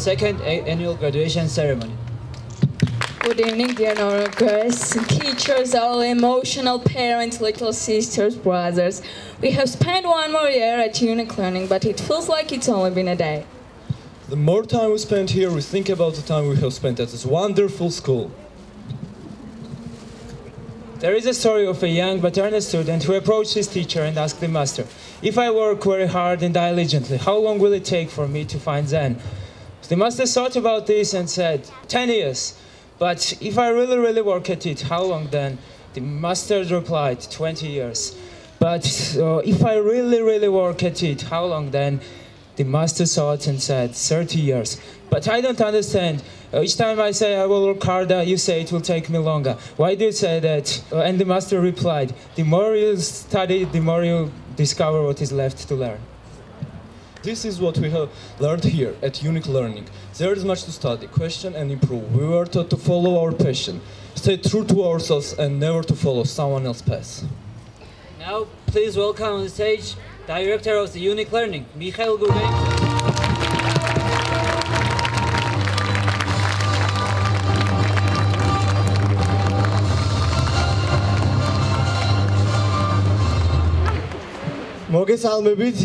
second annual graduation ceremony. Good evening, dear honor guests, teachers, all emotional parents, little sisters, brothers. We have spent one more year at Unique Learning, but it feels like it's only been a day. The more time we spend here, we think about the time we have spent at this wonderful school. There is a story of a young but earnest student who approached his teacher and asked the master, "If I work very hard and diligently, how long will it take for me to find Zen?" The master thought about this and said, 10 years. But if I really work at it, how long then? The master replied, 20 years. But if I really work at it, how long then? The master thought and said, 30 years. But I don't understand. Each time I say I will work harder, you say it will take me longer. Why do you say that? And the master replied, the more you study, the more you discover what is left to learn. This is what we have learned here at Unique Learning. There is much to study, question and improve. We were taught to follow our passion, stay true to ourselves and never to follow someone else's path. Now, please welcome on the stage Director of the Unique Learning, Mikhail Gurganin. მოგესალმებით.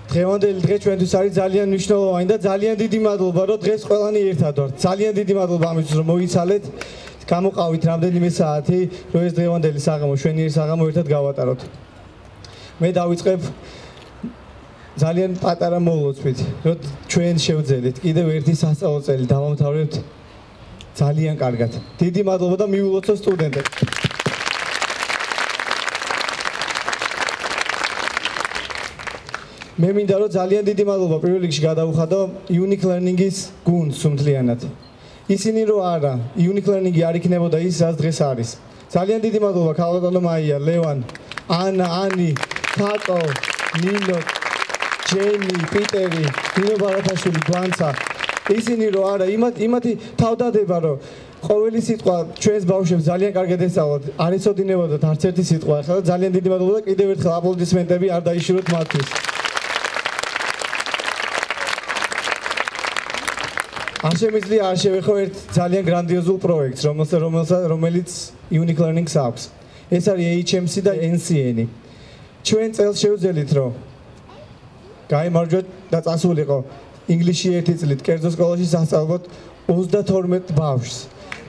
დღევანდელი დღე ჩვენთვის არის ძალიან მნიშვნელოვანი და ძალიან დიდი მადლობა, რომ დღეს ყველანი ერთად ვართ. ძალიან დიდი მადლობა ამისთვის, რომ მოიცალეთ. გამოყავით რამდენიმე საათი, რომ ეს დღევანდელი საღამო, შვენიერი საღამო ერთად გავატაროთ. მე დავიწყებ ძალიან პატარა მოლოცვით, რომ ჩვენ შევძელით კიდევ ერთი სასწავლო წელი დავამთავრებთ ძალიან კარგად. დიდი მადლობა და მიულოცოთ სტუდენტებს. მე მინდა რომ ძალიან დიდი მადლობა პირველ რიგში გადავუხადო Unique Learning-ის გუნდს სუმთლიანად. ისინი რო არა, Unique Learning-ი არ იქნებოდა ის, რაც დღეს არის. ძალიან დიდი მადლობა ქალბატონო მაია, ლევან, ანა, ანი, თაკო, ნინო, ჯენი, პიტერი, ნინო ბარათაშვილი, გვანცა. ისინი რო არა, იმათი თავდადება რომ ყოველი სიტყვა ჩვენს ბავშვებს ძალიან კარგად ესწავლოთ, არ ეცოდინებოდათ არც ერთი სიტყვა. ახლა ძალიან დიდი მადლობა და კიდევ ერთხელ აპლოდისმენტები არ დაიშუროთ მათთვის. არ შემიძლია არ შევეხო ერთ ძალიან გრანდიოზულ პროექტს, რომელიც Unique Learning-ს აქვს. ეს არის HMC და NCN-ი. ჩვენ წელს შევძელით, რომ გაიმარჯვოთ და წასულიყო ინგლისში ერთი წლით კერძო სკოლაში სასწავლებლად 32 ბავშვს.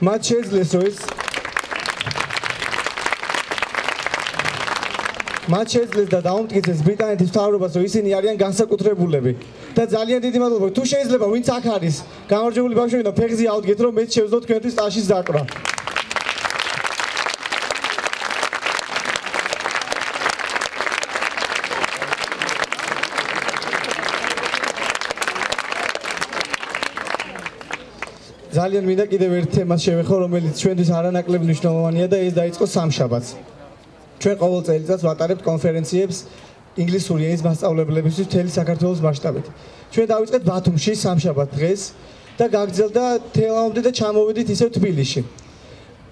მათ შეძლეს, რომ ეს მათ შეძლეს და დაუმტკიცეს ბრიტანეთის მთავრობას, რომ ისინი არიან განსაკუთრებულები. და ძალიან დიდი მადლობა. თუ შეიძლება ვინც აქ არის, გამარჯვებული ბავშვები და ფეხზე ავდგეთ, რომ მეც შევძლოთ თქვენთვის სტაჟის დაკვრა. ძალიან მინდა კიდევ ერთ თემას შევეხო, რომელიც ჩვენთვის არანაკლებ მნიშვნელოვანია და ეს დაიწყო სამშაბათს. ჩვენ ყოველ წელიწადს ვატარებთ კონფერენციებს ინგლისური ენის მასწავლებლებისთვის მთელი საქართველოს მასშტაბით. ჩვენ დავიწყეთ ბათუმში სამშაბათ დღეს და გაგრძელდა თელავამდე და ჩამოვედით ისევ თბილისში.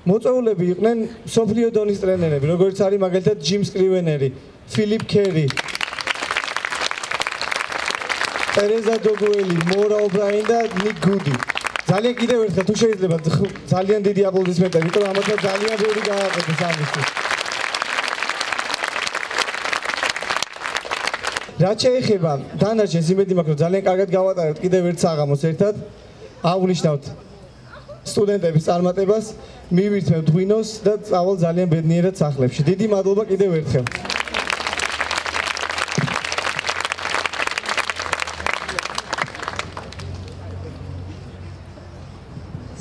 მოწვეულები იყვნენ მსოფლიო დონის ტრენერები, როგორც არის მაგალითად ჯიმ სკრივენერი, ფილიპ კერი, ტერეზა დოგუელი, მორა ობრაინ და ნიკ გუდი. ძალიან კიდევ ერთხელ თუ შეიძლება ძალიან დიდი აპლოდისმენტები, იმიტომ რომ ამათა ძალიან ბევრი გააკეთეს ამისთვის. რაც შეეხება დანარჩენს, იმედი მაქვს, რომ ძალიან კარგად გავატარებთ კიდევ ერთ საღამოს ერთად. აღვნიშნავთ სტუდენტების წარმატებას, მივირთმევთ ღვინოს და წავალ ძალიან ბედნიერად სახლებში. დიდი მადლობა კიდევ ერთხელ.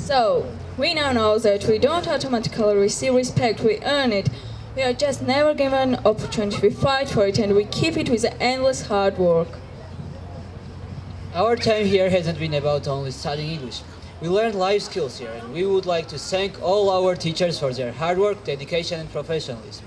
So, we now know that we don't automatically receive respect, we earn it. We are just never given opportunity, we fight for it and we keep it with endless hard work. Our time here hasn't been about only studying English. We learned life skills here and we would like to thank all our teachers for their hard work, dedication and professionalism.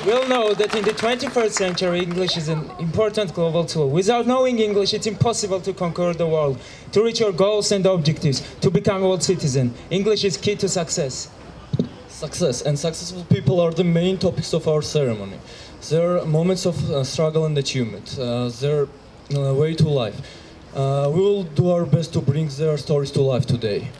We all know that in the 21st century, English is an important global tool. Without knowing English, it's impossible to conquer the world, to reach your goals and objectives, to become a world citizen. English is key to success. Success and successful people are the main topics of our ceremony. Their moments of struggle and achievement, their way to life. We will do our best to bring their stories to life today.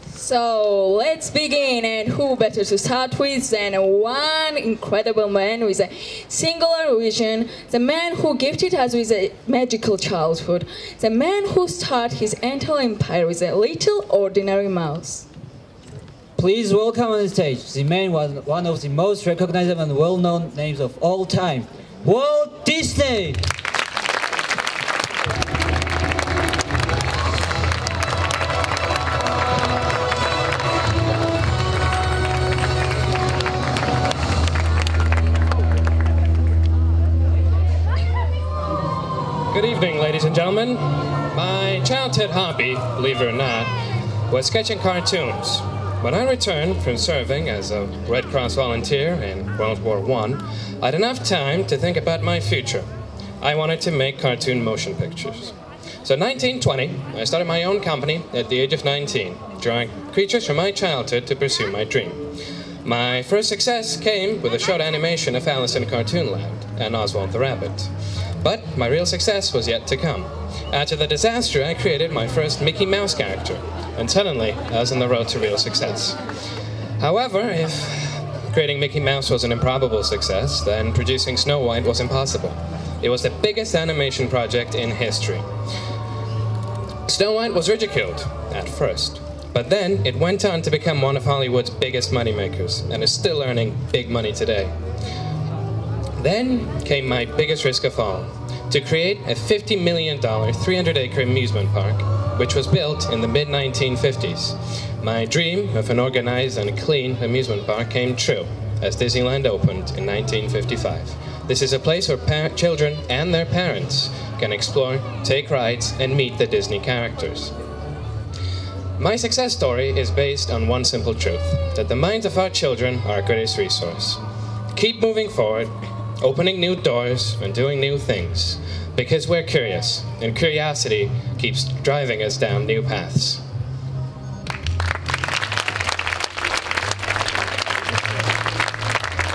So let's begin, and who better to start with than one incredible man with a singular vision, the man who gifted us with a magical childhood, the man who started his entire empire with a little ordinary mouse. Please welcome on the stage the man one of the most recognizable and well-known names of all time, Walt Disney! Good evening, ladies and gentlemen. My childhood hobby, believe it or not, was sketching cartoons. When I returned from serving as a Red Cross volunteer in World War I, I had enough time to think about my future. I wanted to make cartoon motion pictures. So in 1920, I started my own company at the age of 19, drawing creatures from my childhood to pursue my dream. My first success came with a short animation of Alice in Cartoonland and Oswald the Rabbit. But my real success was yet to come. After the disaster, I created my first Mickey Mouse character, and suddenly I was on the road to real success. However, if creating Mickey Mouse was an improbable success, then producing Snow White was impossible. It was the biggest animation project in history. Snow White was ridiculed at first, but then it went on to become one of Hollywood's biggest moneymakers, and is still earning big money today. Then came my biggest risk of all, to create a $50 million, 300-acre amusement park, which was built in the mid-1950s. My dream of an organized and clean amusement park came true, as Disneyland opened in 1955. This is a place where children and their parents can explore, take rides, and meet the Disney characters. My success story is based on one simple truth, that the minds of our children are our greatest resource. Keep moving forward, opening new doors and doing new things, because we're curious, and curiosity keeps driving us down new paths.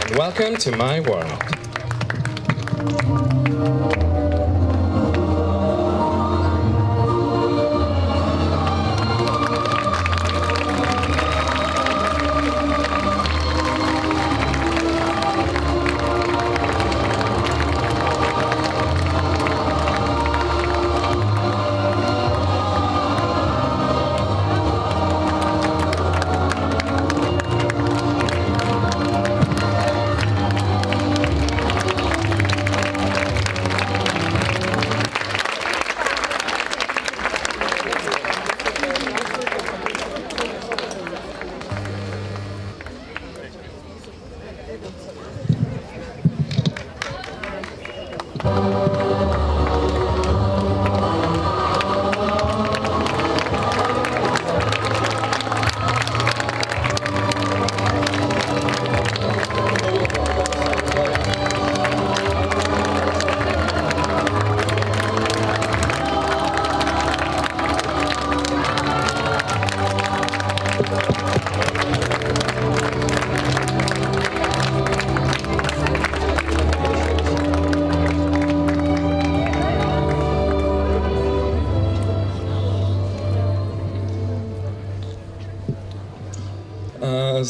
And welcome to my world.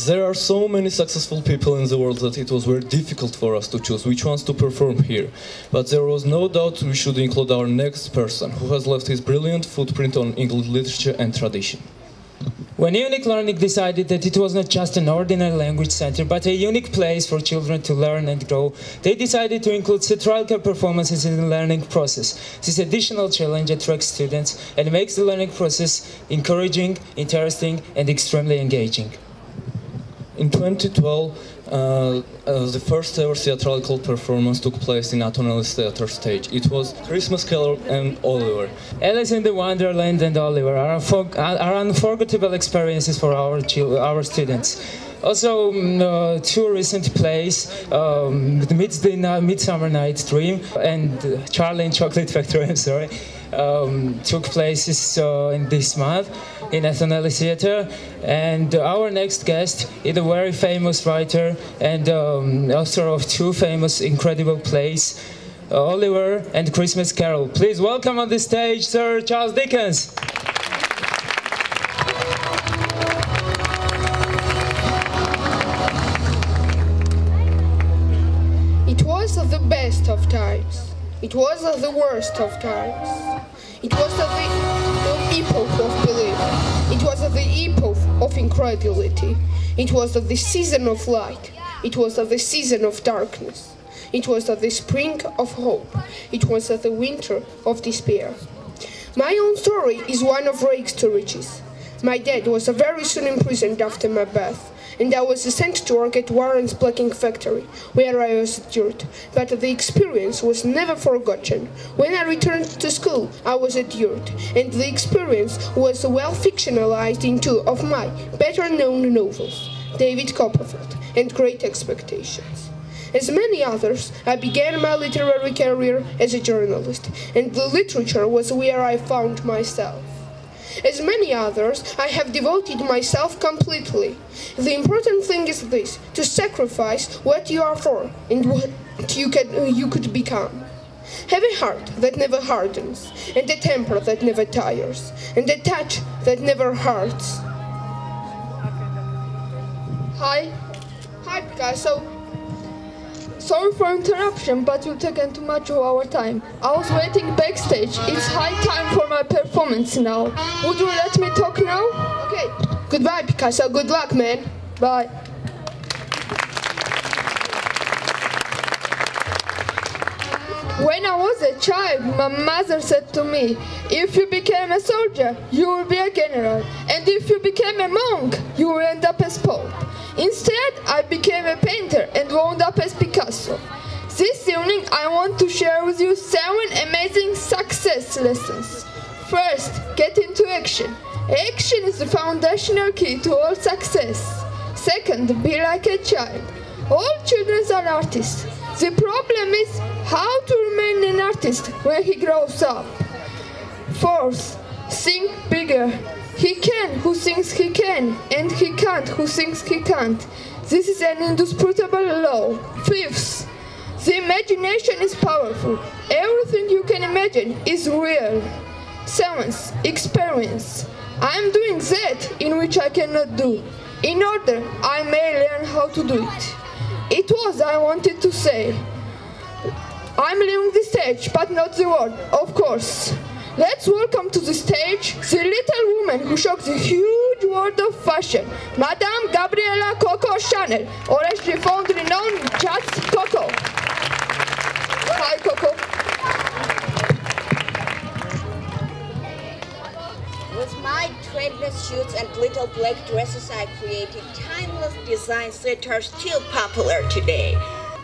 There are so many successful people in the world that it was very difficult for us to choose which ones to perform here. But there was no doubt we should include our next person, who has left his brilliant footprint on English literature and tradition. When Unique Learning decided that it was not just an ordinary language center, but a unique place for children to learn and grow, they decided to include theatrical performances in the learning process. This additional challenge attracts students and makes the learning process encouraging, interesting, and extremely engaging. In 2012, the first ever theatrical performance took place in Atonelli's theater stage. It was Christmas Carol and Oliver. Alice in the Wonderland and Oliver are unforgettable experiences for our students. Also, two recent plays, Midsummer Night's Dream and Charlie and Chocolate Factory, I'm sorry, took places in this month in Atonelli Theatre. And our next guest is a very famous writer and author of two famous, incredible plays. Oliver, and Christmas Carol. Please welcome on the stage Sir Charles Dickens. It was of the best of times. It was of the worst of times. It was of the epoch of belief. It was of the epoch of incredulity. It was of the season of light. It was of the season of darkness. It was of the spring of hope. It was of the winter of despair. My own story is one of rags to riches. My dad was very soon imprisoned after my birth, and I was sent to work at Warren's blacking factory, where I was adjured. But the experience was never forgotten. When I returned to school, I was adjured, and the experience was well fictionalized in two of my better-known novels, David Copperfield and Great Expectations. As many others, I began my literary career as a journalist, and the literature was where I found myself. As many others, I have devoted myself completely. The important thing is this, to sacrifice what you are for and what you could become. Have a heart that never hardens, and a temper that never tires, and a touch that never hurts. Hi, Picasso. Sorry for interruption, but you've taken too much of our time. I was waiting backstage. It's high time for my performance now. Would you let me talk now? Okay. Goodbye, Picasso. Good luck, man. Bye. When I was a child, my mother said to me, if you became a soldier, you will be a general. And if you became a monk, you will end up as Pope. Instead, I became a painter and wound up as Picasso. This evening, I want to share with you 7 amazing success lessons. First, get into action. Action is the foundational key to all success. Second, be like a child. All children are artists. The problem is how to remain an artist when he grows up. Fourth, think bigger. He can who thinks he can, and he can't who thinks he can't. This is an indisputable law. Fifth, the imagination is powerful. Everything you can imagine is real. Seventh, experience. I am doing that in which I cannot do, in order I may learn how to do it. It was I wanted to say. I'm leaving the stage, but not the world, of course. Let's welcome to the stage the little woman who shocked the huge world of fashion, Madame Gabriella Coco Chanel, or as she fondly known, just Coco. Hi, Coco. With my threadless shoes and little black dresses, I created timeless designs that are still popular today.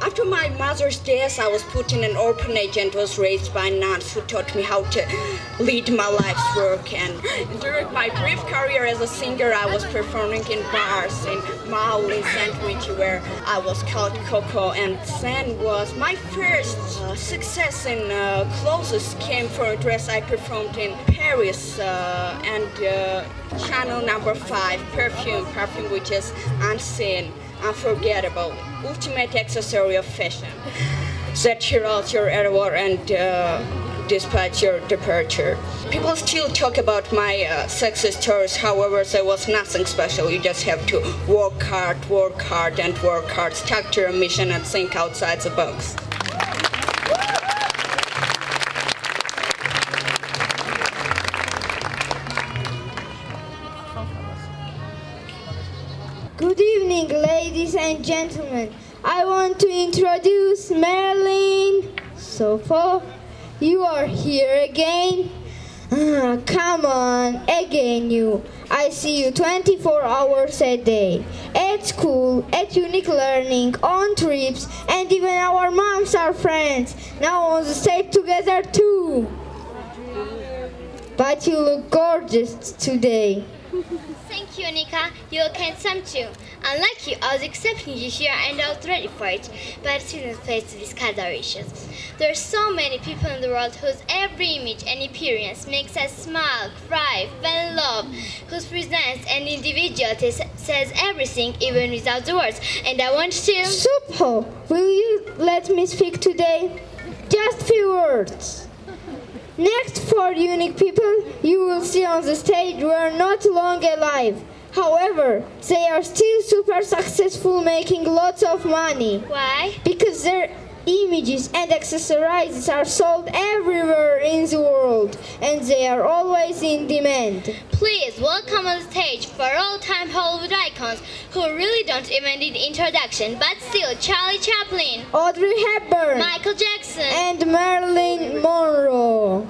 After my mother's death, I was put in an orphanage and was raised by nuns who taught me how to lead my life's work. And during my brief career as a singer, I was performing in bars in Mao in Sandwich, where I was called Coco. And then was my first success in clothes came from a dress I performed in Paris and Chanel No. 5 perfume which is unseen, unforgettable, ultimate accessory of fashion that heralds your era and despite your departure. People still talk about my success stories, however, there was nothing special. You just have to work hard, and work hard, stuck to your mission and think outside the box. Good evening, ladies and gentlemen. I want to introduce Marilyn. So you are here again? Come on, again you. I see you 24 hours a day. At school, at Unique Learning, on trips, and even our moms are friends. Now on the stage together too. But you look gorgeous today. Thank you, Nika. You look handsome too. Unlike you, I was expecting you here and I was ready for it, but I didn't face these considerations. There are so many people in the world whose every image and appearance makes us smile, cry, fall in love, whose presence and individuality says everything even without the words. And I want to... Supho, will you let me speak today? Just few words. Next four unique people you will see on the stage were not long alive. However, they are still super successful, making lots of money. Why? Because their images and accessories are sold everywhere in the world, and they are always in demand. Please welcome on the stage for all-time Hollywood icons who really don't even need introduction, but still Charlie Chaplin, Audrey Hepburn, Michael Jackson, and Marilyn Monroe.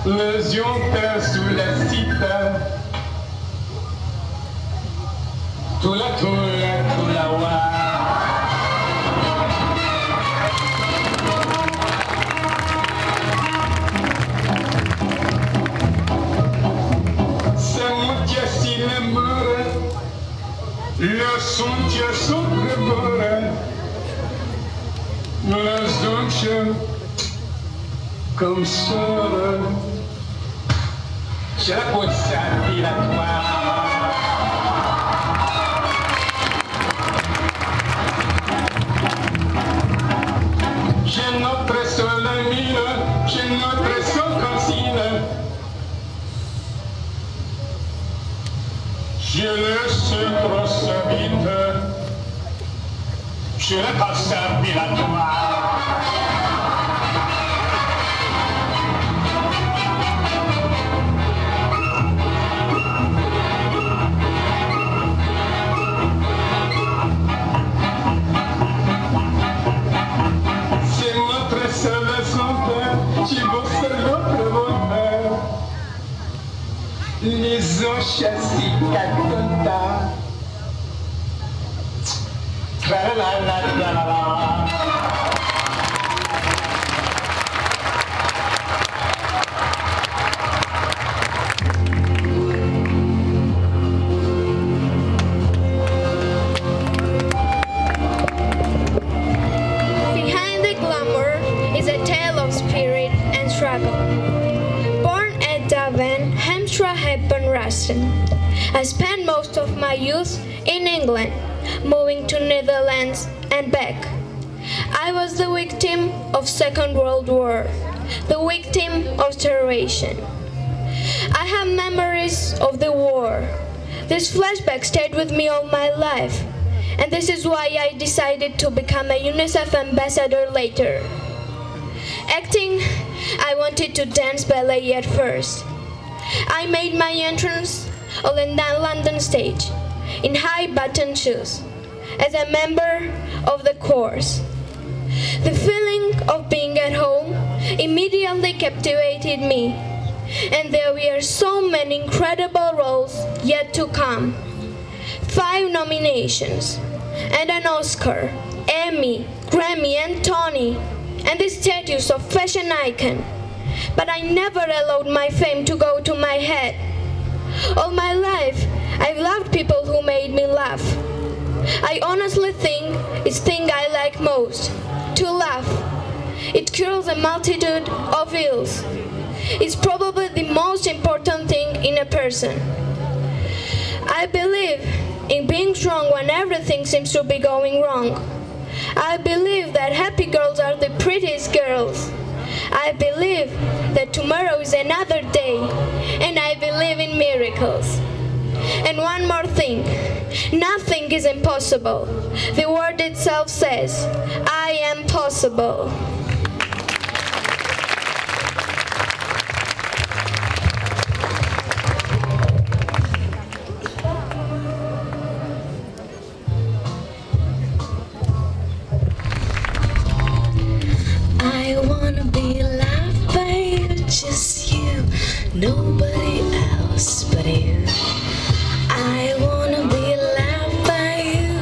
Le zionta sulla città, tula wa. Samutia si l'amore, le sontia sopra le zoncha comme ça. Ce la possa dilatoire. J'ai notre seule mine, j'ai notre seule consigne. Je le sais trop vite, je la possa dilatoire. Les ont chassés Calcutta. Tra-la-la-la-la-la. Behind the glamour is a tale of spirit and struggle. Born at Devon, Hampshire, Hepburn Ruston. I spent most of my youth in England, moving to Netherlands and back. I was the victim of Second World War, the victim of starvation. I have memories of the war. This flashback stayed with me all my life, and this is why I decided to become a UNICEF ambassador later. Acting, I wanted to dance ballet at first. I made my entrance on the London stage in high button shoes as a member of the chorus. The feeling of being at home immediately captivated me, and there were so many incredible roles yet to come. 5 nominations and an Oscar, Emmy, Grammy and Tony, and the status of fashion icon. But I never allowed my fame to go to my head. All my life, I've loved people who made me laugh. I honestly think it's the thing I like most, to laugh. It cures a multitude of ills. is probably the most important thing in a person. I believe in being strong when everything seems to be going wrong. I believe that happy girls are the prettiest girls. I believe that tomorrow is another day, and I believe in miracles. And one more thing, nothing is impossible. The word itself says, I am possible. I wanna be loved by you, just you, nobody else but you. I wanna be loved by you,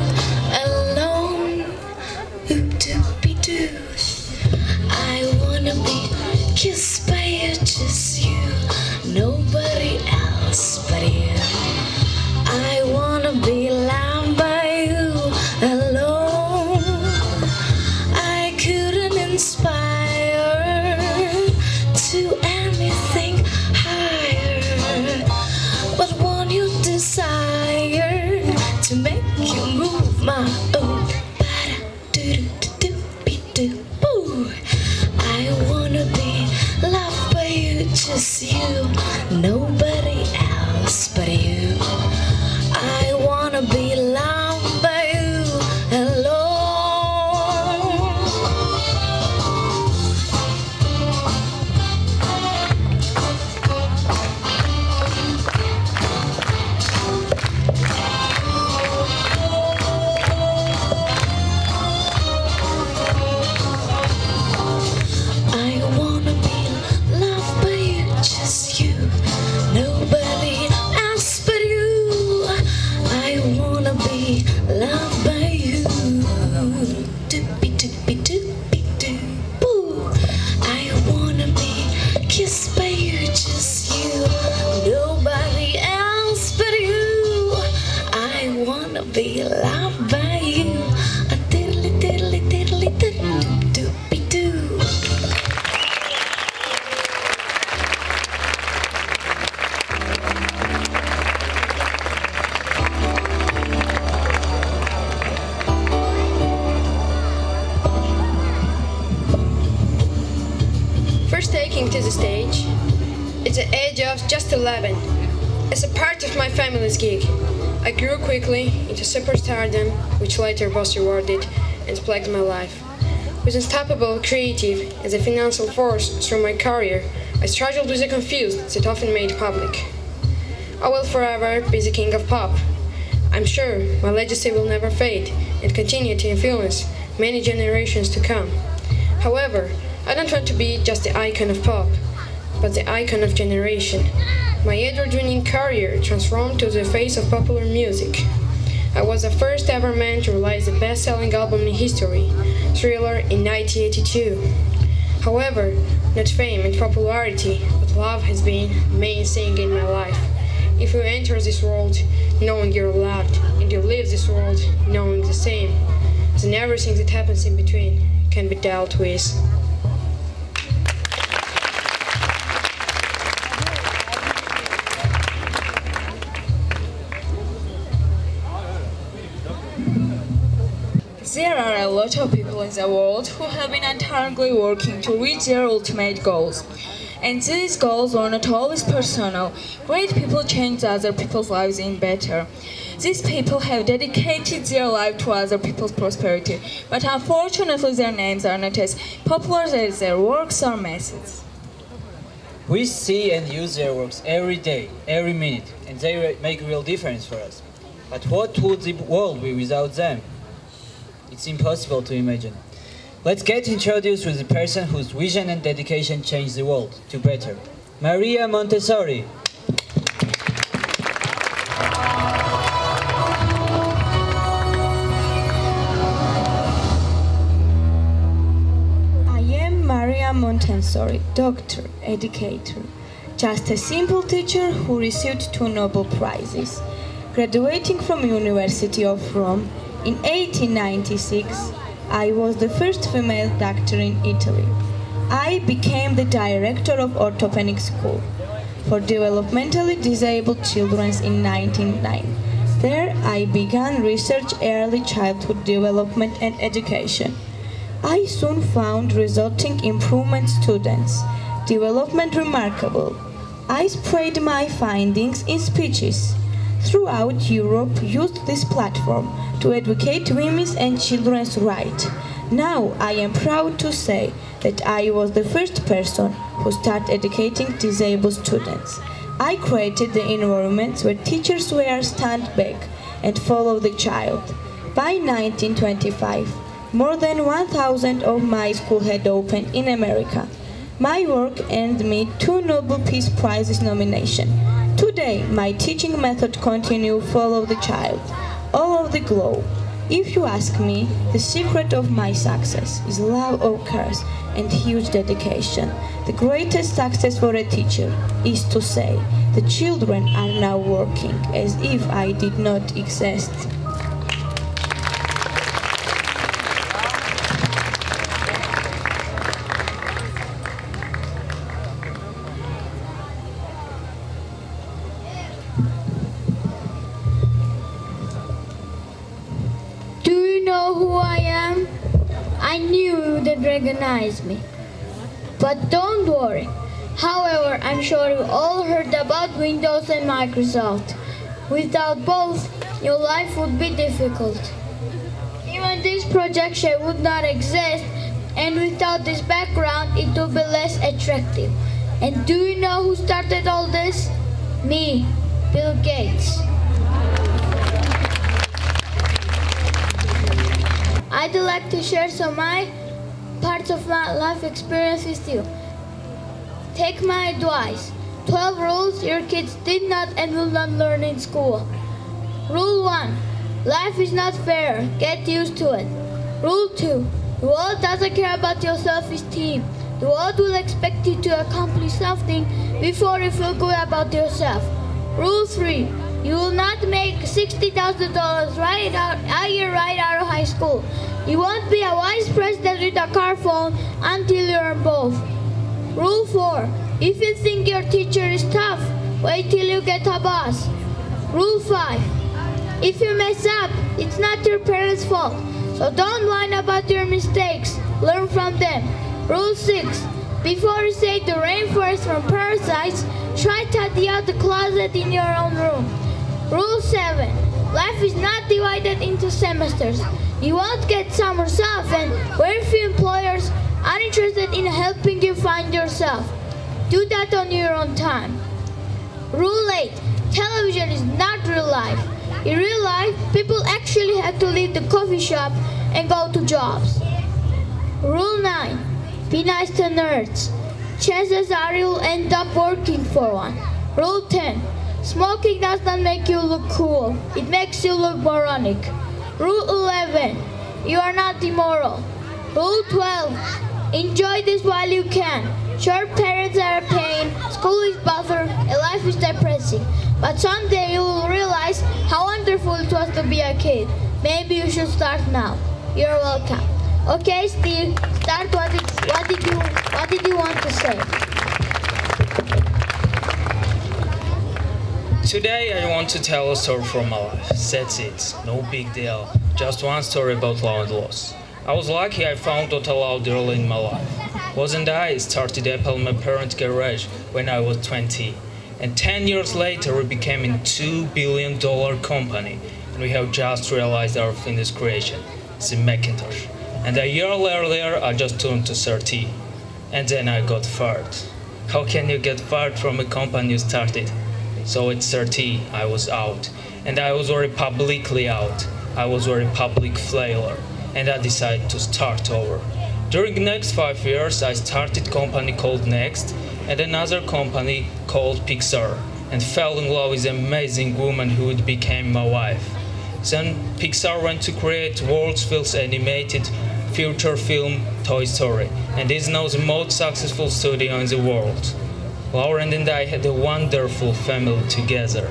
alone, ooh-doo-be-doo. I wanna be kissed by you, just you, nobody else but you. I wanna be loved by you, alone. I couldn't inspire to anything higher, but one you desire to make you move my own. Ba-da-doo-doo-doo-be-doo. I wanna be loved by you, just you, nobody else but you. I wanna be loved by you alone. I wanna be loved by you, just you, nobody else but you. I wanna be loved by you. Doopy-doopy-doopy-doo. I wanna be kissed by you, just you, nobody else but you. I wanna be loved by you. A diddly diddly diddly doopy-doo. First taking to the stage at the age of just 11, as a part of my family's gig, I grew quickly into superstardom, which later was rewarded and plagued my life. With unstoppable creative as a financial force through my career, I struggled with the confused that often made public. I will forever be the king of pop. I'm sure my legacy will never fade and continue to influence many generations to come. However, I don't want to be just the icon of pop, but the icon of generation. My award-winning career transformed to the face of popular music. I was the first ever man to realize the best-selling album in history, Thriller, in 1982. However, not fame and popularity, but love has been the main thing in my life. If you enter this world knowing you're loved, and you leave this world knowing the same, then everything that happens in between can be dealt with. There are a lot of people in the world who have been untiringly working to reach their ultimate goals. And these goals are not always personal. Great people change other people's lives in better. These people have dedicated their life to other people's prosperity, but unfortunately their names are not as popular as their works or methods. We see and use their works every day, every minute, and they make a real difference for us. But what would the world be without them? It's impossible to imagine. Let's get introduced with the person whose vision and dedication changed the world to better. Maria Montessori. I am Maria Montessori, doctor, educator, just a simple teacher who received 2 Nobel Prizes. Graduating from University of Rome in 1896, I was the first female doctor in Italy. I became the director of orthopedic school for developmentally disabled children in 1999. There I began research early childhood development and education. I soon found resulting improvement students, development remarkable. I spread my findings in speeches. Throughout Europe used this platform to educate women's and children's rights. Now I am proud to say that I was the first person who started educating disabled students. I created the environments where teachers were stand back and follow the child. By 1925, more than 1,000 of my schools had opened in America. My work earned me 2 Nobel Peace Prizes nominations. Today, my teaching method continues to follow the child all over the globe. If you ask me, the secret of my success is love of course and huge dedication. The greatest success for a teacher is to say, the children are now working as if I did not exist. Who I am? I knew you wouldn't recognize me. But don't worry. However, I'm sure you all heard about Windows and Microsoft. Without both, your life would be difficult. Even this projection would not exist, and without this background, it would be less attractive. And do you know who started all this? Me, Bill Gates. I'd like to share some parts of my life experience with you. Take my advice. 12 rules your kids did not and will not learn in school. Rule 1. Life is not fair. Get used to it. Rule 2. The world doesn't care about your self-esteem. The world will expect you to accomplish something before you feel good about yourself. Rule 3. You will not make $60,000 right out of high school. You won't be a vice president with a car phone until you earn both. Rule 4. If you think your teacher is tough, wait till you get a boss. Rule 5. If you mess up, it's not your parents' fault. So don't whine about your mistakes. Learn from them. Rule 6. Before you save the rainforest from parasites, try to tidy out the closet in your own room. Rule 7. Life is not divided into semesters. You won't get summers off, and very few employers are interested in helping you find yourself. Do that on your own time. Rule 8. Television is not real life. In real life, people actually have to leave the coffee shop and go to jobs. Rule 9. Be nice to nerds. Chances are you'll end up working for one. Rule 10. Smoking does not make you look cool. It makes you look moronic. Rule 11. You are not immoral. Rule 12. Enjoy this while you can. Sure, parents are a pain, school is bother, and life is depressing. But someday you will realize how wonderful it was to be a kid. Maybe you should start now. You're welcome. Okay, Steve, start. What did you want to say? Today I want to tell a story from my life. That's it. No big deal. Just one story about love and loss. I was lucky I found what I loved early in my life. Wasn't I started Apple in my parents' garage when I was 20. And 10 years later we became a $2 billion company. And we have just realized our finished creation. It's a Macintosh. And a year earlier I just turned to 30. And then I got fired. How can you get fired from a company you started? So at 30, I was out. And I was very publicly out. I was very public failure. And I decided to start over. During the next 5 years, I started a company called Next and another company called Pixar and fell in love with an amazing woman who became my wife. Then Pixar went to create world's first animated feature film, Toy Story, and is now the most successful studio in the world. Lauren and I had a wonderful family together.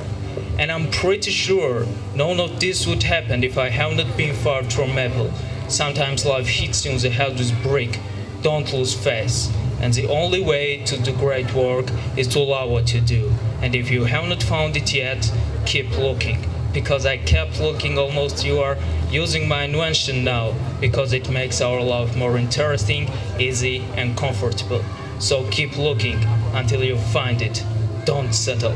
And I'm pretty sure none of this would happen if I had not been fired from Apple. Sometimes life hits you in the head with a brick. Don't lose faith. And the only way to do great work is to love what you do. And if you have not found it yet, keep looking. Because I kept looking, almost you are using my invention now, because it makes our love more interesting, easy, and comfortable. So keep looking until you find it. Don't settle.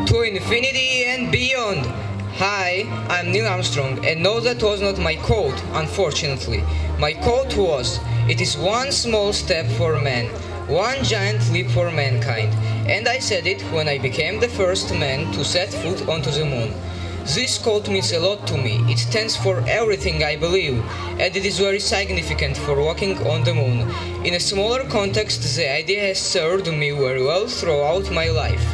To infinity and beyond. Hi, I'm Neil Armstrong, and no, that was not my quote, unfortunately. My quote was, "It is one small step for man, one giant leap for mankind." And I said it when I became the first man to set foot onto the moon. This quote means a lot to me. It stands for everything I believe, and it is very significant for walking on the moon. In a smaller context, the idea has served me very well throughout my life.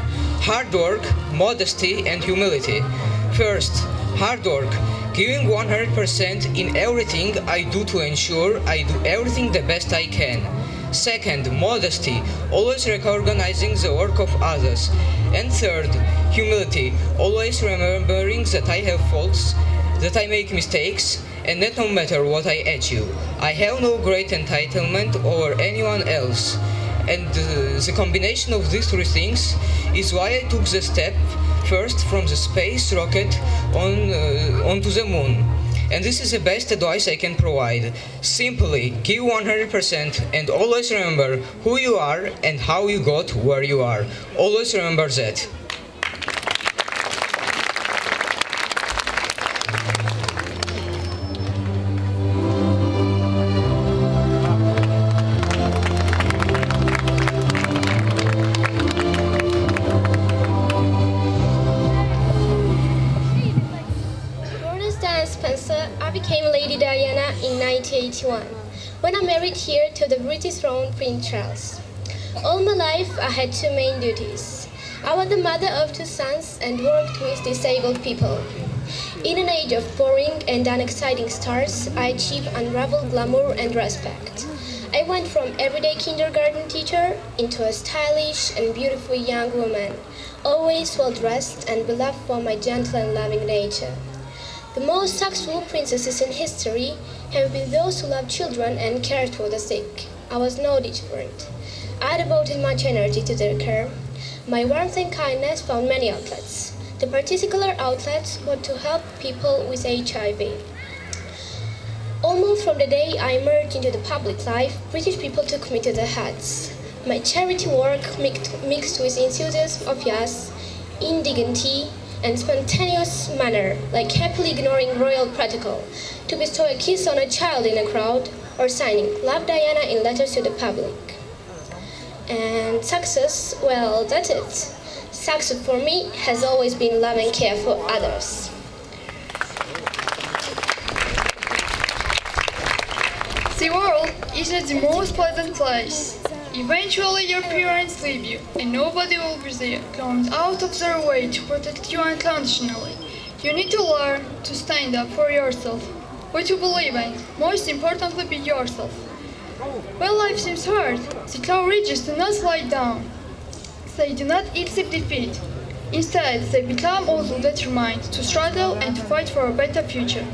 Hard work, modesty, and humility. First, hard work, giving 100% in everything I do to ensure I do everything the best I can. Second, modesty, always recognizing the work of others. And third, humility, always remembering that I have faults, that I make mistakes, and that no matter what I achieve, I have no great entitlement over anyone else. And the combination of these three things is why I took the step first from the space rocket onto the moon. And this is the best advice I can provide. Simply give 100% and always remember who you are and how you got where you are. Always remember that. I became Lady Diana in 1981, when I married here to the British throne Prince Charles. All my life I had two main duties. I was the mother of two sons and worked with disabled people. In an age of boring and unexciting stars, I achieved unrivaled glamour and respect. I went from everyday kindergarten teacher into a stylish and beautiful young woman, always well-dressed and beloved for my gentle and loving nature. The most successful princesses in history have been those who loved children and cared for the sick. I was no different. I devoted much energy to their care. My warmth and kindness found many outlets. The particular outlets were to help people with HIV. Almost from the day I emerged into the public life, British people took me to their hearts. My charity work mixed with enthusiasm of yes, indignity, and spontaneous manner, like happily ignoring royal protocol, to bestow a kiss on a child in a crowd, or signing "Love Diana" in letters to the public. And success, well, that's it. Success for me has always been love and care for others. The world is not the most pleasant place. Eventually your parents leave you, and nobody will be there, going out of their way to protect you unconditionally. You need to learn to stand up for yourself, what you believe in, most importantly be yourself. When life seems hard, the courageous do not lie down. They do not accept defeat. Instead, they become also determined to struggle and to fight for a better future.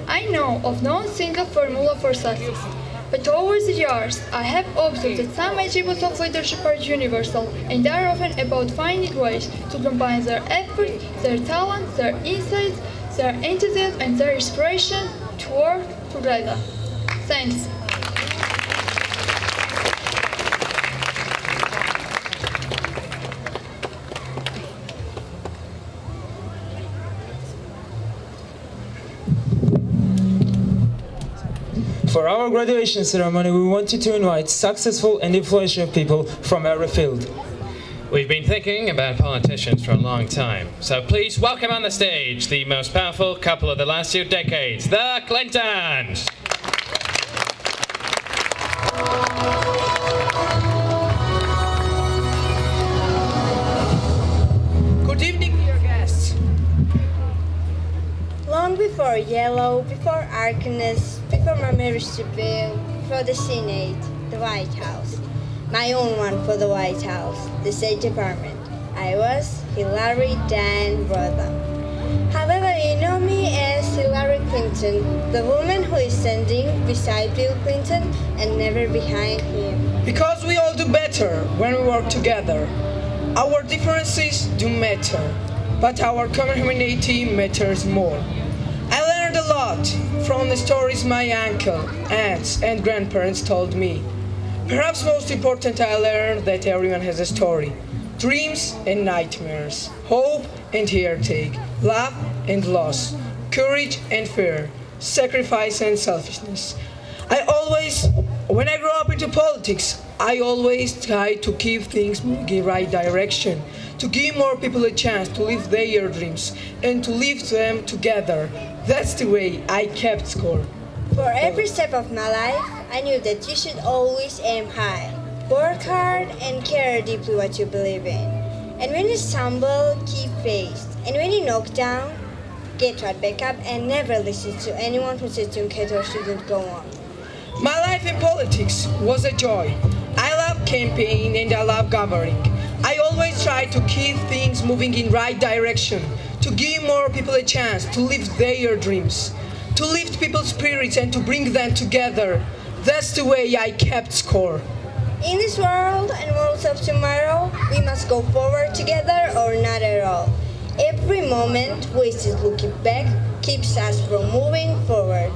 I know of no single formula for success. But over the years, I have observed that some attributes of leadership are universal and are often about finding ways to combine their effort, their talent, their insights, their enthusiasm and their inspiration to work together. Thanks. For our graduation ceremony, we wanted to invite successful and influential people from every field. We've been thinking about politicians for a long time, so please welcome on the stage the most powerful couple of the last 2 decades, the Clintons! Good evening, dear guests. Long Long before Yellow, before Arkansas, before my marriage to Bill, before the Senate, the White House. My own one for the White House, the State Department. I was Hillary Dan Rodham. However, you know me as Hillary Clinton, the woman who is standing beside Bill Clinton and never behind him. Because we all do better when we work together. Our differences do matter, but our common humanity matters more. I learned a lot from the stories my uncle, aunts, and grandparents told me. Perhaps most important, I learned that everyone has a story. Dreams and nightmares, hope and heartache, love and loss, courage and fear, sacrifice and selfishness. When I grew up into politics, I always tried to keep things moving in the right direction, to give more people a chance to live their dreams and to live them together. That's the way I kept score. For every step of my life, I knew that you should always aim high. Work hard and care deeply what you believe in. And when you stumble, keep faith. And when you knock down, get right back up and never listen to anyone who says you can't or shouldn't go on. My life in politics was a joy. I love campaigning and I love governing. I always try to keep things moving in right direction, to give more people a chance to live their dreams, to lift people's spirits and to bring them together. That's the way I kept score. In this world and worlds of tomorrow, we must go forward together or not at all. Every moment wasted looking back keeps us from moving forward.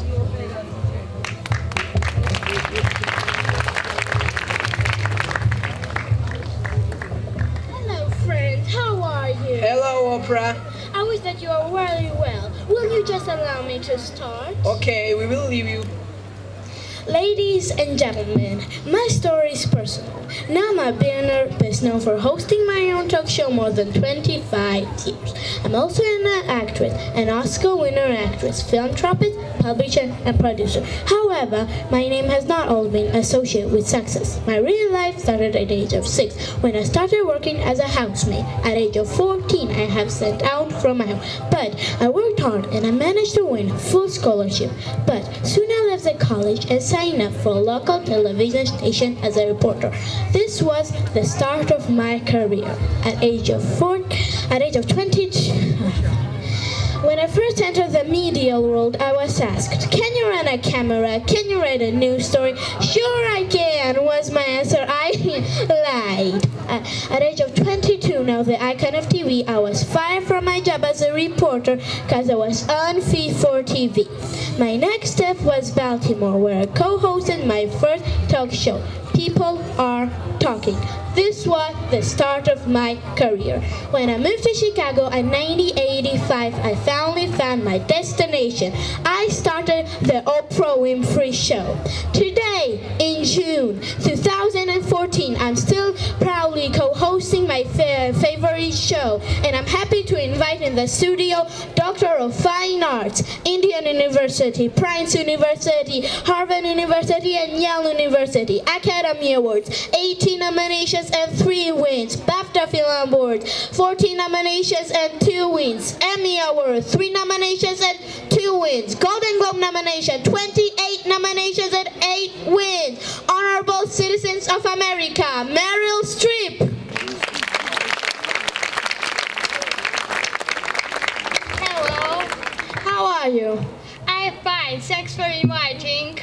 Hello, friends. How are you? Hello, Oprah. I wish that you are very well. Will you just allow me to start? Okay, we will leave you. Ladies and gentlemen, my story is personal. Now I'm a billionaire, best known for hosting my own talk show more than 25 years. I'm also an actress, an Oscar winner actress, philanthropist, publisher, and producer. However, my name has not always been associated with success. My real life started at the age of 6 when I started working as a housemaid. At the age of 14, I have sent out from my home. But I worked hard and I managed to win full scholarship. But soon I left the college and signed up for a local television station as a reporter. This was the start of my career. At age of 22, when I first entered the media world, I was asked, "Can you run a camera? Can you write a news story?" "Sure I can," was my answer. I lied. At age of 22, now the icon of TV, I was fired from my job as a reporter because I was unfit for TV. My next step was Baltimore, where I co-hosted my first talk show, People Are Talking. This was the start of my career. When I moved to Chicago in 1985, I finally found my destination. I started the Oprah Winfrey Show. Today, in June 2014, I'm still proudly co-hosting my favorite show, and I'm happy to invite in the studio Doctor of Fine Arts, Indiana University, Prince University, Harvard University, and Yale University, Academy Awards, 18 nominations and 3 wins, BAFTA Film Awards, 14 nominations and 2 wins, Emmy Award, 3 nominations and 2 wins, Golden Globe nomination, 28 nominations and 8 wins, Honorable Citizens of America, Meryl Streep. Hello. How are you? I'm fine. Thanks for inviting.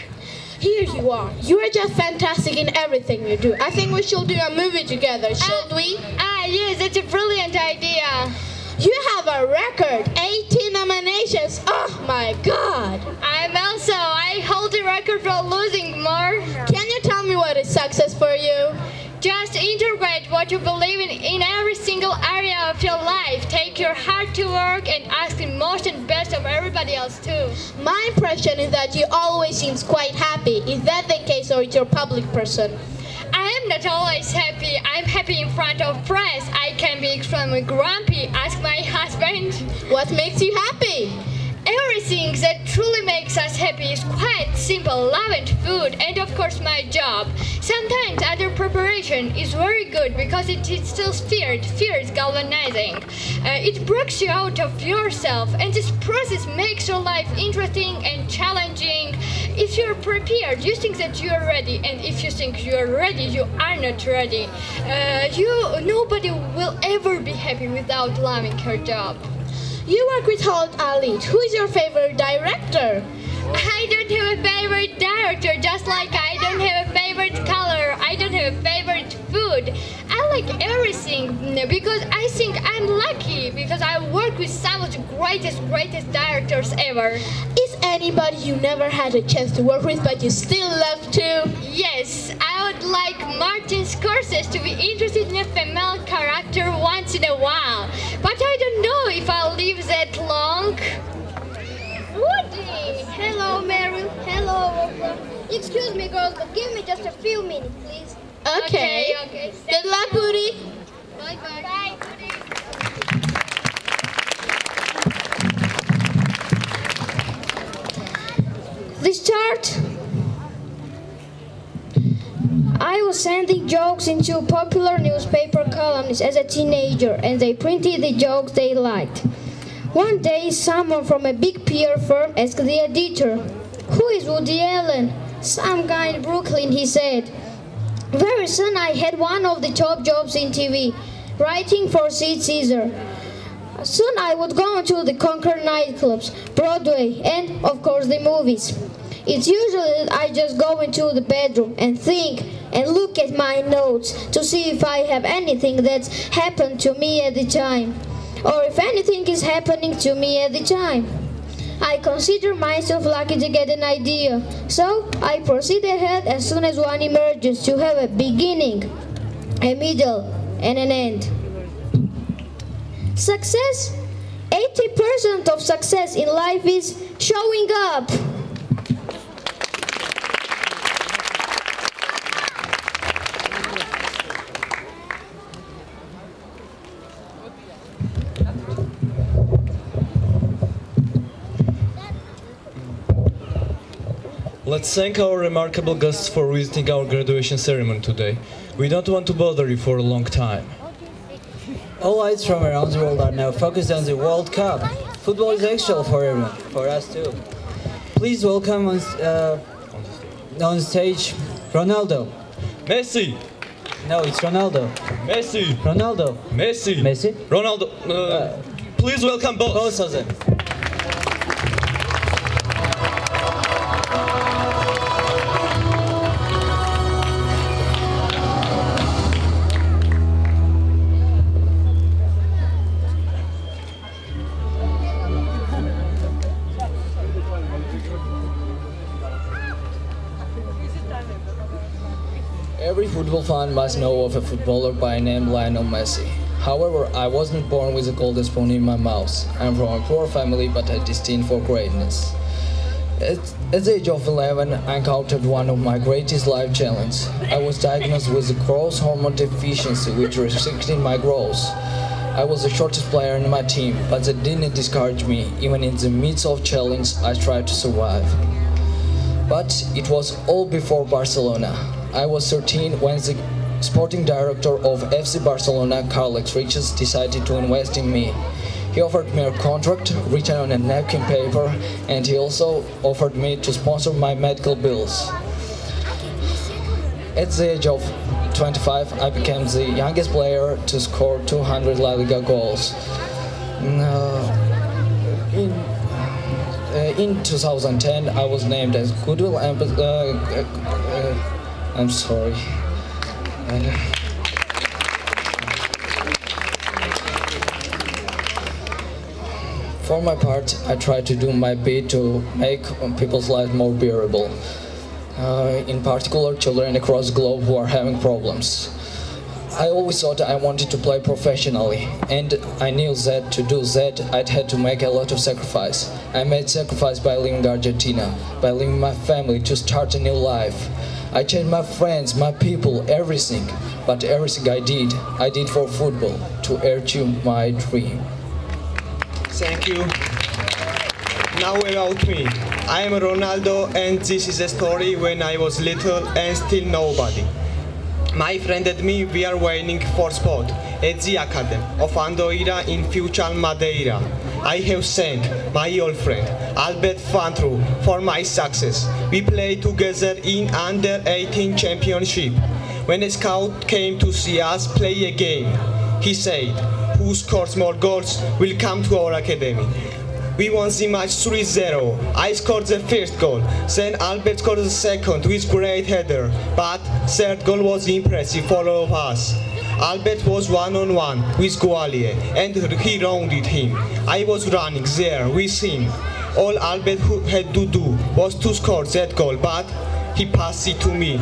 Here you are. You are just fantastic in everything you do. I think we should do a movie together, should we? Yes, that's a brilliant idea. You have a record, 18 nominations. Oh my God. I hold the record for losing more. Can you tell me what is success for you? Just integrate what you believe in every single area of your life. Take your heart to work and ask the most and best of everybody else too. My impression is that you always seem quite happy. Is that the case, or is you a public person? I am not always happy. I'm happy in front of press. I can be extremely grumpy. Ask my husband. What makes you happy? Every thing that truly makes us happy is quite simple: love and food, and of course my job. Sometimes under preparation is very good because it instills fear. Fear is galvanizing. It breaks you out of yourself, and this process makes your life interesting and challenging. If you're prepared, you think that you are ready, and if you think you are ready, you are not ready. Nobody will ever be happy without loving her job. You work with Khaled Ali. Who is your favorite director? I don't have a favorite director, just like I don't have a favorite color. I don't have a favorite food. I like everything because I think I'm lucky because I work with some of the greatest directors ever. Is anybody you never had a chance to work with but you still love to? Yes, I would like Martin Scorsese to be interested in a female character once in a while. But I don't know if I'll live that long. Woody! Hello, Meryl. Hello, Oprah. Excuse me, girls, but give me just a few minutes, please. Okay. Good luck, Woody. Bye-bye. Bye, Woody. This chart. I was sending jokes into popular newspaper columnists as a teenager, and they printed the jokes they liked. One day, someone from a big PR firm asked the editor, "Who is Woody Allen?" "Some guy in Brooklyn," he said. Very soon I had one of the top jobs in TV, writing for Sid Caesar. Soon I would go into the Concord nightclubs, Broadway, and of course the movies. It's usually that I just go into the bedroom and think and look at my notes to see if I have anything that's happened to me at the time, or if anything is happening to me at the time. I consider myself lucky to get an idea, so I proceed ahead as soon as one emerges to have a beginning, a middle, and an end. Success? 80% of success in life is showing up. Let's thank our remarkable guests for visiting our graduation ceremony today. We don't want to bother you for a long time. All eyes from around the world are now focused on the World Cup. Football is actual for everyone, for us too. Please welcome on stage Ronaldo. Messi. No, it's Ronaldo. Messi. Ronaldo. Messi. Messi. Ronaldo. Please welcome both. Both of them. Every football fan must know of a footballer by name Lionel Messi. However, I wasn't born with a golden spoon in my mouth. I'm from a poor family but I'm destined for greatness. At the age of 11, I encountered one of my greatest life challenges. I was diagnosed with a growth hormone deficiency which restricted my growth. I was the shortest player in my team, but that didn't discourage me. Even in the midst of challenge, I tried to survive. But it was all before Barcelona. I was 13 when the sporting director of FC Barcelona, Carles Riches, decided to invest in me. He offered me a contract written on a napkin paper, and he also offered me to sponsor my medical bills. At the age of 25, I became the youngest player to score 200 La Liga goals. In 2010, I was named as Goodwill Ambassador. I'm sorry. For my part, I try to do my bit to make people's lives more bearable. In particular, children across the globe who are having problems. I always thought I wanted to play professionally, and I knew that to do that, I'd had to make a lot of sacrifice. I made sacrifice by leaving Argentina, by leaving my family to start a new life. I changed my friends, my people, everything. But everything I did for football, to achieve my dream. Thank you. Now about me. I am Ronaldo and this is a story when I was little and still nobody. My friend and me, we are waiting for spot at the Academy of Andoira in Funchal, Madeira. I have thanked my old friend Albert Fantru for my success. We played together in under 18 championship. When a scout came to see us play a game, he said, who scores more goals will come to our academy. We won the match 3-0. I scored the first goal, then Albert scored the second with great header, but third goal was impressive for all of us. Albert was one-on-one with Gualier and he rounded him. I was running there with him. All Albert had to do was to score that goal, but he passed it to me.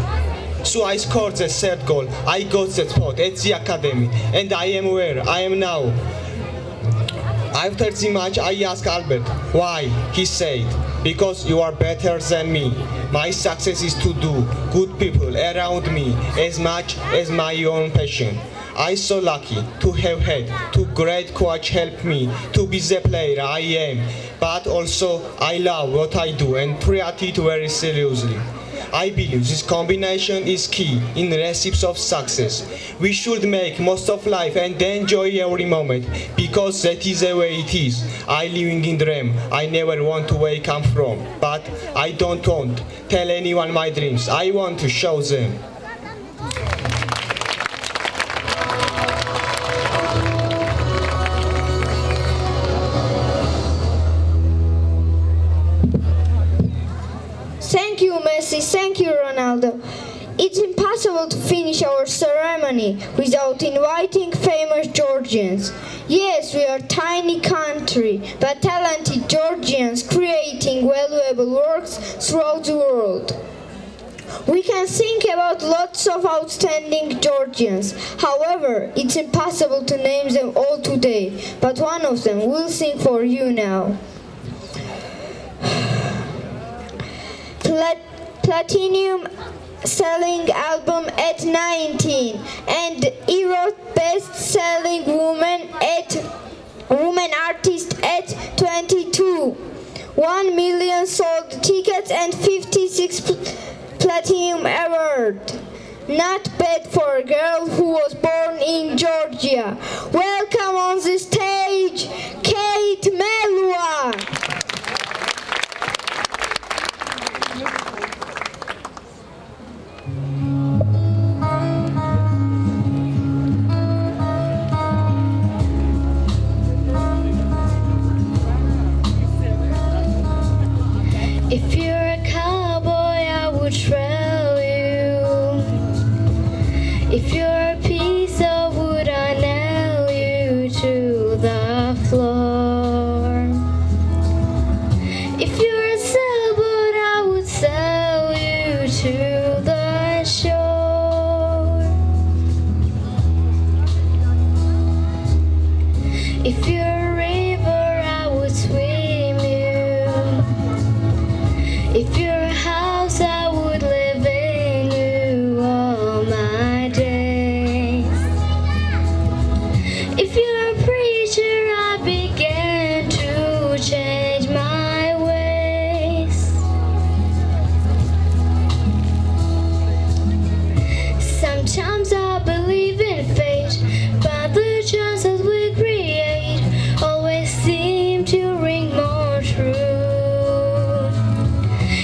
So I scored the third goal. I got the spot at the academy and I am where I am now. After the match, I asked Albert why. He said, because you are better than me. My success is to do good people around me as much as my own passion. I'm so lucky to have had two great coaches help me to be the player I am. But also, I love what I do and treat it very seriously. I believe this combination is key in recipes of success. We should make most of life and enjoy every moment, because that is the way it is. I living in dream. I never want to wake up from, but I don't want to tell anyone my dreams. I want to show them. Thank you, Messi. Thank you, Ronaldo. It's impossible to finish our ceremony without inviting famous Georgians. Yes, we are a tiny country, but talented Georgians creating valuable works throughout the world. We can think about lots of outstanding Georgians. However, it's impossible to name them all today, but one of them will sing for you now. Platinum selling album at 19 and Europe best selling woman artist at 22. 1 million sold tickets and 56 platinum award. Not bad for a girl who was born in Georgia. Welcome on the stage, Kate Melua. If you're a cowboy, I would trail you. If you're a piece of wood, I nail you to the floor. If you're a sailboat, I would sail you to the shore. If you're a river, I would swim you. If you're a house, I would live in you all my days. If you're a preacher, I began to change my ways. Sometimes I believe in fate, but the chances we create always seem to ring more true.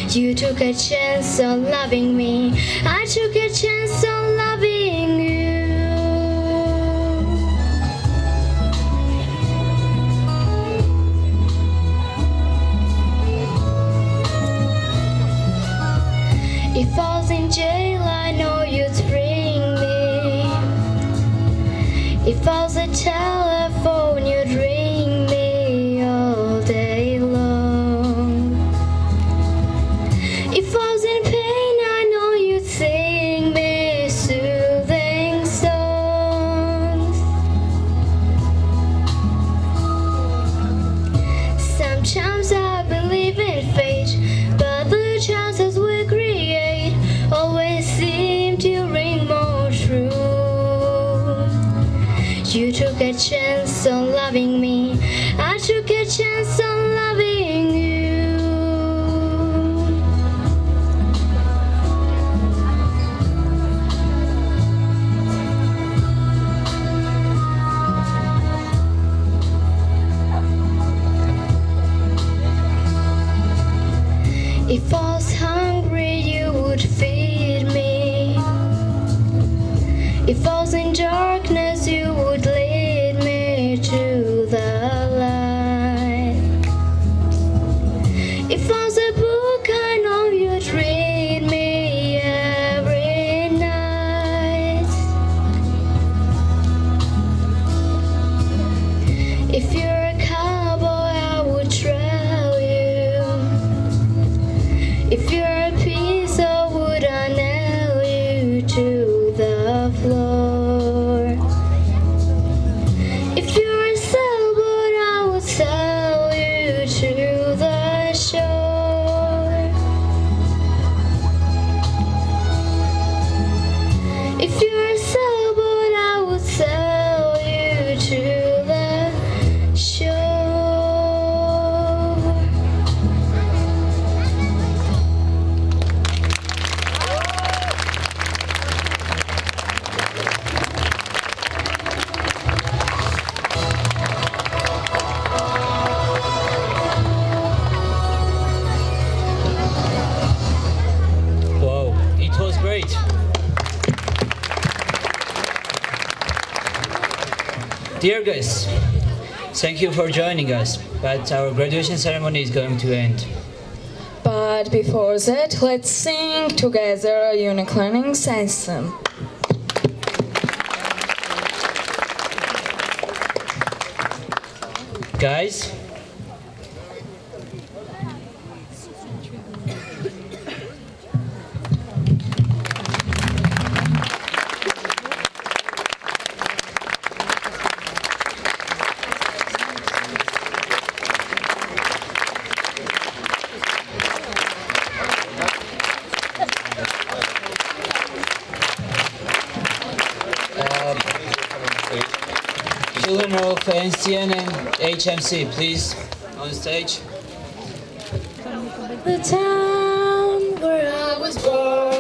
You took a chance on loving me, I took a chance on loving you. If I was in jail, I know you'd spring me. If I was a telephone, you'd ring me all day long. If I was in pain, I know you'd sing me soothing songs. Sometimes I believe in fate, but the chances we create always seem to ring more true. You took a chance on loving me, I took a chance on loving you. If I was hungry, you would feed me. If I was in darkness, you would lead me to the light. If I was a book, I know you'd read me every night. If you're a cowboy, I would trail you. If you're a piece of wood, I nail you to the floor. If you're a sailboat, I would sail you to the shore. If you're a sailboat, I would sail you to the shore. Wow, it was great. Dear guests, thank you for joining us, but our graduation ceremony is going to end. But before that, let's sing together a unique learning anthem. Guys, children of NCN and HMC, please, on stage. The town where I was born